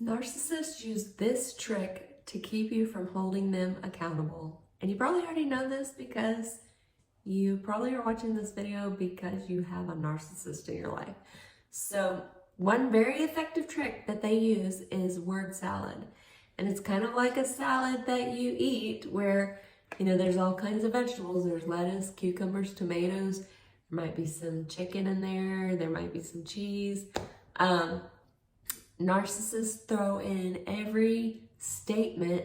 Narcissists use this trick to keep you from holding them accountable. And you probably already know this because you probably are watching this video because you have a narcissist in your life. So one very effective trick that they use is word salad. And it's kind of like a salad that you eat where, there's all kinds of vegetables. There's lettuce, cucumbers, tomatoes. There might be some chicken in there. There might be some cheese. Narcissists throw in every statement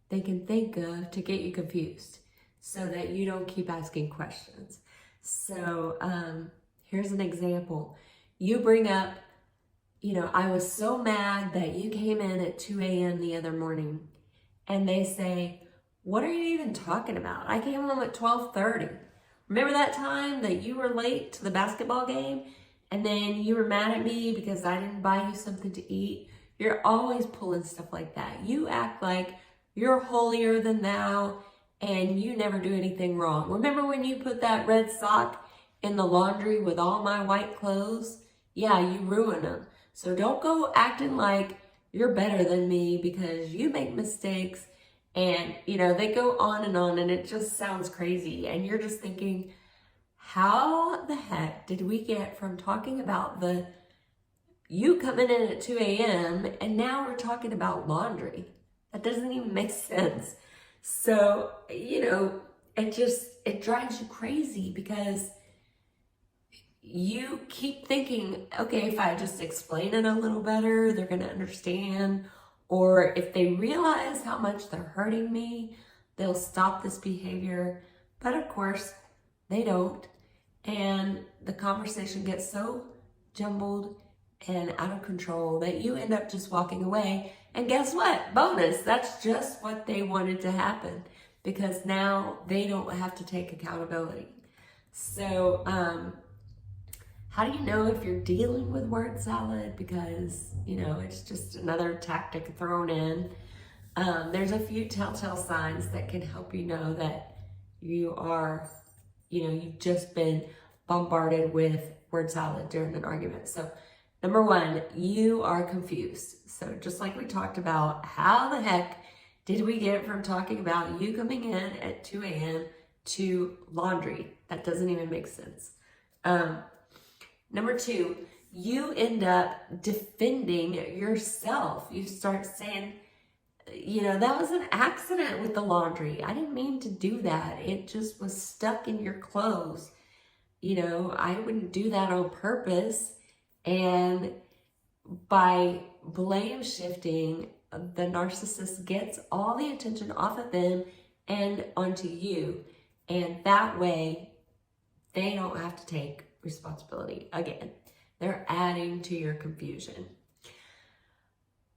they can think of to get you confused so that you don't keep asking questions. So here's an example. You bring up, I was so mad that you came in at 2 a.m. the other morning. And they say, what are you even talking about? I came home at 12:30. Remember that time that you were late to the basketball game? And then you were mad at me because I didn't buy you something to eat. You're always pulling stuff like that. You act like you're holier than thou and you never do anything wrong. Remember when you put that red sock in the laundry with all my white clothes? Yeah, you ruined them. So don't go acting like you're better than me because you make mistakes. And, they go on and it just sounds crazy. And you're just thinking, how the heck did we get from talking about you coming in at 2 a.m. and now we're talking about laundry? That doesn't even make sense. So, it drives you crazy because you keep thinking, okay, if I just explain it a little better, they're going to understand. Or if they realize how much they're hurting me, they'll stop this behavior. But of course, they don't. And the conversation gets so jumbled and out of control that you end up just walking away. And guess what? Bonus, that's just what they wanted to happen because now they don't have to take accountability. So, how do you know if you're dealing with word salad? Because, it's just another tactic thrown in. There's a few telltale signs that can help you know that you are, you've just been bombarded with word salad during an argument. So number one, you are confused. So just like we talked about, how the heck did we get from talking about you coming in at 2 a.m. to laundry? That doesn't even make sense. Number two, you end up defending yourself. You start saying, that was an accident with the laundry. I didn't mean to do that. It just was stuck in your clothes. I wouldn't do that on purpose. And by blame shifting, the narcissist gets all the attention off of them and onto you. And that way, they don't have to take responsibility again. They're adding to your confusion.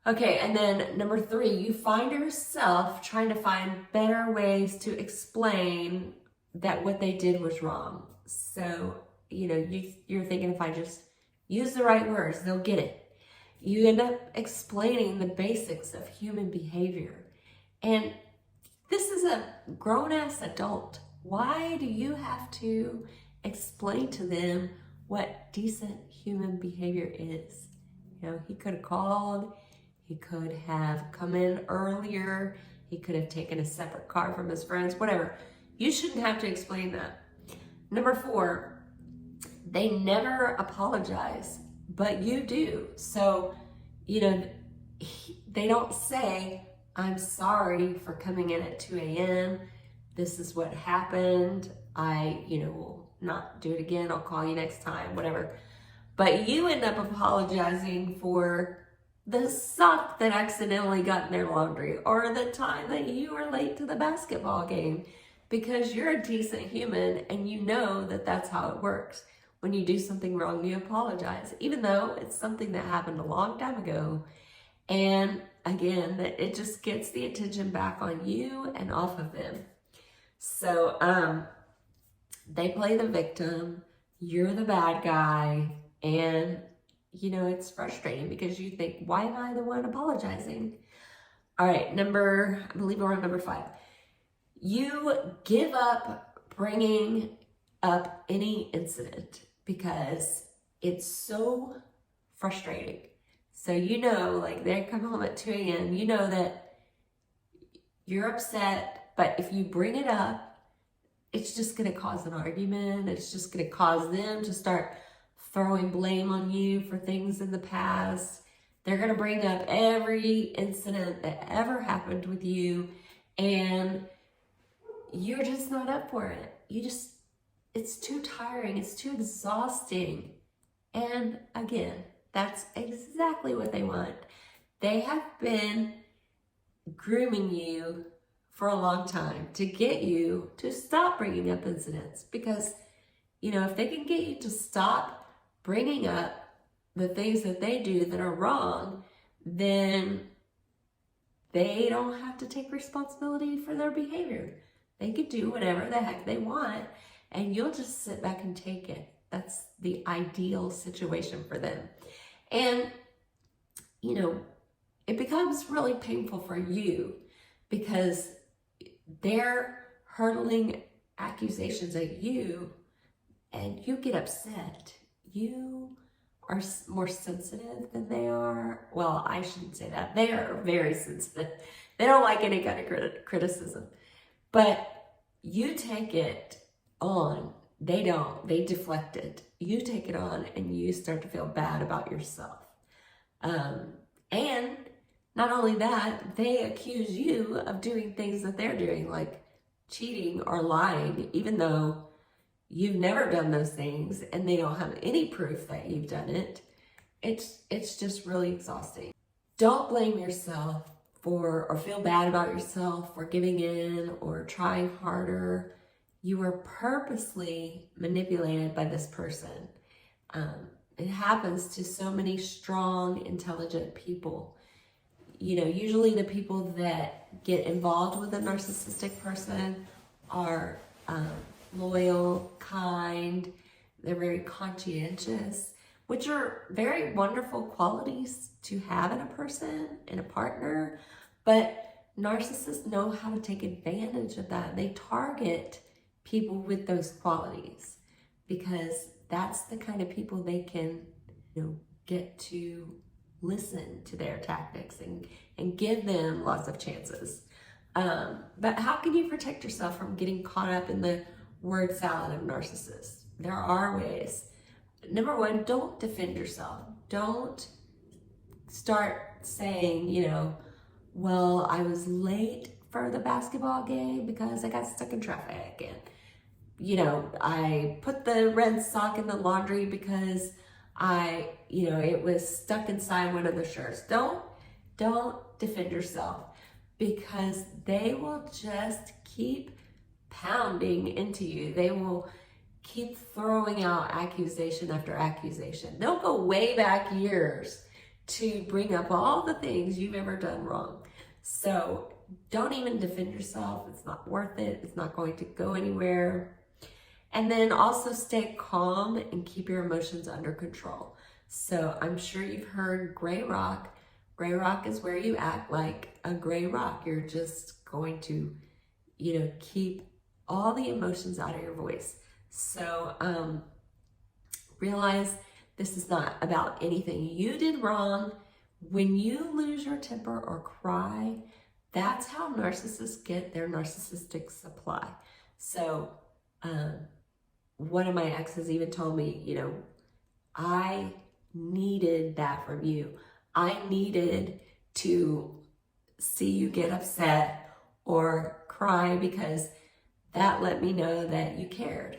Okay, and then number three, you find yourself trying to find better ways to explain that what they did was wrong. So, you're thinking if I just use the right words, they'll get it. You end up explaining the basics of human behavior. And this is a grown-ass adult. Why do you have to explain to them what decent human behavior is? He could have called. He could have come in earlier. He could have taken a separate car from his friends, whatever. You shouldn't have to explain that. Number four, they never apologize, but you do. So, they don't say, I'm sorry for coming in at 2 a.m. This is what happened. I, will not do it again. I'll call you next time, whatever. But you end up apologizing for the sock that accidentally got in their laundry or the time that you were late to the basketball game because you're a decent human and you know that that's how it works. When you do something wrong, you apologize, even though it's something that happened a long time ago. And again, that it just gets the attention back on you and off of them. So they play the victim, you're the bad guy, and it's frustrating because you think, why am I the one apologizing? All right, I believe we're on number 5. You give up bringing up any incident because it's so frustrating. So you know, like they come home at 2 a.m., you know that you're upset, but if you bring it up, it's just going to cause an argument. It's just going to cause them to start throwing blame on you for things in the past. They're going to bring up every incident that ever happened with you, and you're just not up for it. It's too tiring. It's too exhausting. And again, that's exactly what they want. They have been grooming you for a long time to get you to stop bringing up incidents, because, if they can get you to stop bringing up the things that they do that are wrong, then they don't have to take responsibility for their behavior. They can do whatever the heck they want, and you'll just sit back and take it. That's the ideal situation for them. And, it becomes really painful for you because they're hurling accusations at you and you get upset. You are more sensitive than they are. Well, I shouldn't say that. They are very sensitive. They don't like any kind of criticism. But you take it on. They don't. They deflect it. You take it on and you start to feel bad about yourself. And not only that, they accuse you of doing things that they're doing, like cheating or lying, even though you've never done those things and they don't have any proof that you've done it. It's just really exhausting. Don't blame yourself or feel bad about yourself for giving in or trying harder. You were purposely manipulated by this person. It happens to so many strong, intelligent people. Usually the people that get involved with a narcissistic person are loyal, kind, they're very conscientious, which are very wonderful qualities to have in a person, in a partner. But narcissists know how to take advantage of that. They target people with those qualities because that's the kind of people they can, get to listen to their tactics and give them lots of chances. But how can you protect yourself from getting caught up in the word salad of narcissists? There are ways. Number one, don't defend yourself. Don't start saying, well, I was late for the basketball game because I got stuck in traffic, and I put the red sock in the laundry because it was stuck inside one of the shirts. Don't defend yourself, because they will just keep pounding into you. They will keep throwing out accusation after accusation. They'll go way back years to bring up all the things you've ever done wrong. So don't even defend yourself. It's not worth it. It's not going to go anywhere. And then also stay calm and keep your emotions under control. So I'm sure you've heard gray rock. Gray rock is where you act like a gray rock. You're just going to, keep all the emotions out of your voice. So realize this is not about anything you did wrong. When you lose your temper or cry, that's how narcissists get their narcissistic supply. So one of my exes even told me, I needed that from you. I needed to see you get upset or cry because that let me know that you cared.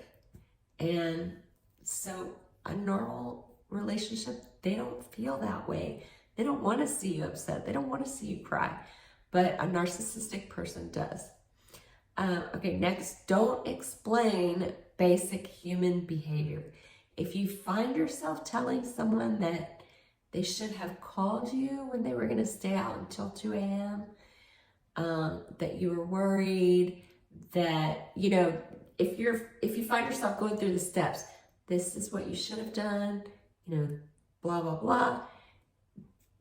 And so a normal relationship, they don't feel that way. They don't want to see you upset. They don't want to see you cry. But a narcissistic person does. Okay, next, don't explain basic human behavior. If you find yourself telling someone that they should have called you when they were going to stay out until 2 a.m., that you were worried, that, if you find yourself going through the steps, this is what you should have done, blah, blah, blah.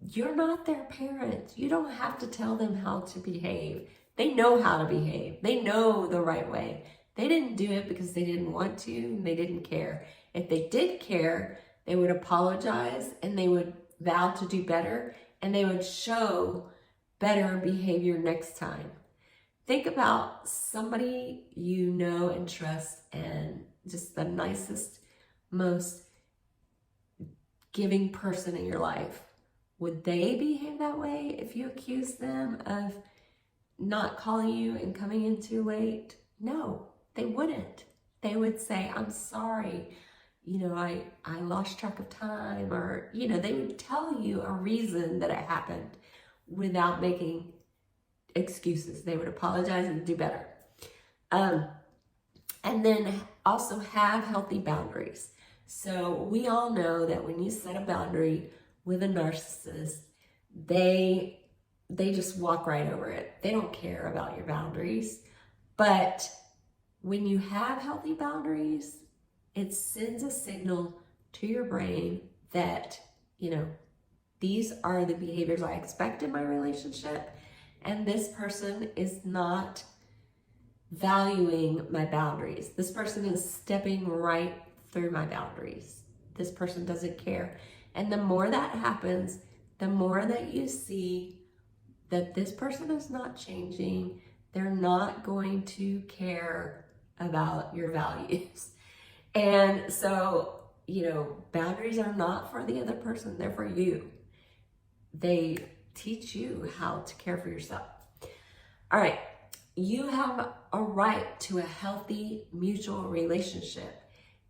You're not their parent. You don't have to tell them how to behave. They know how to behave. They know the right way. They didn't do it because they didn't want to, and they didn't care. If they did care, they would apologize and they would vow to do better, and they would show better behavior next time. Think about somebody you know and trust and just the nicest, most giving person in your life. Would they behave that way if you accuse them of not calling you and coming in too late? No, they wouldn't. They would say, I'm sorry, I lost track of time, or, they would tell you a reason that it happened without making excuses. They would apologize and do better. And then also have healthy boundaries. So we all know that when you set a boundary with a narcissist, they just walk right over it. They don't care about your boundaries. But when you have healthy boundaries, it sends a signal to your brain that, these are the behaviors I expect in my relationship, and this person is not valuing my boundaries. This person is stepping right through my boundaries. This person doesn't care. And the more that happens, the more that you see that this person is not changing. They're not going to care about your values. And so, boundaries are not for the other person, they're for you. They teach you how to care for yourself. All right, you have a right to a healthy mutual relationship.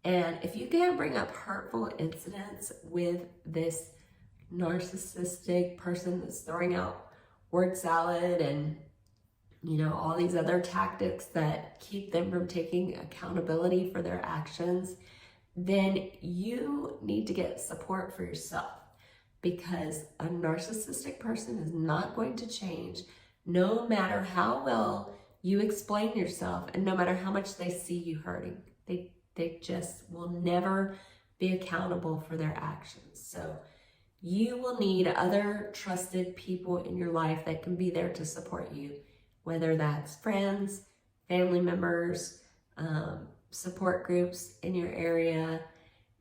And if you can't bring up hurtful incidents with this narcissistic person that's throwing out word salad and all these other tactics that keep them from taking accountability for their actions, then you need to get support for yourself, because a narcissistic person is not going to change no matter how well you explain yourself and no matter how much they see you hurting. They just will never be accountable for their actions. So you will need other trusted people in your life that can be there to support you, whether that's friends, family members, support groups in your area.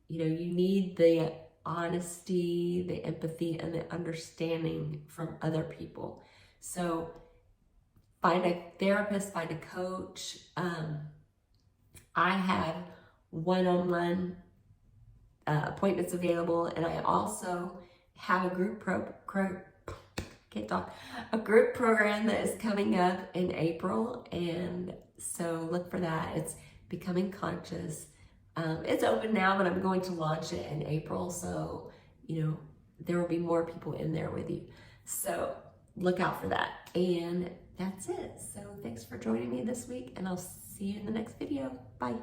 You need the honesty, the empathy, and the understanding from other people. So find a therapist, find a coach. I have one-on-one appointments available, and I also have a group a group program that is coming up in April, and so look for that. It's Becoming Conscious. It's open now, but I'm going to launch it in April, so there will be more people in there with you. So look out for that. And that's it. So thanks for joining me this week, and I'll see you in the next video. Bye.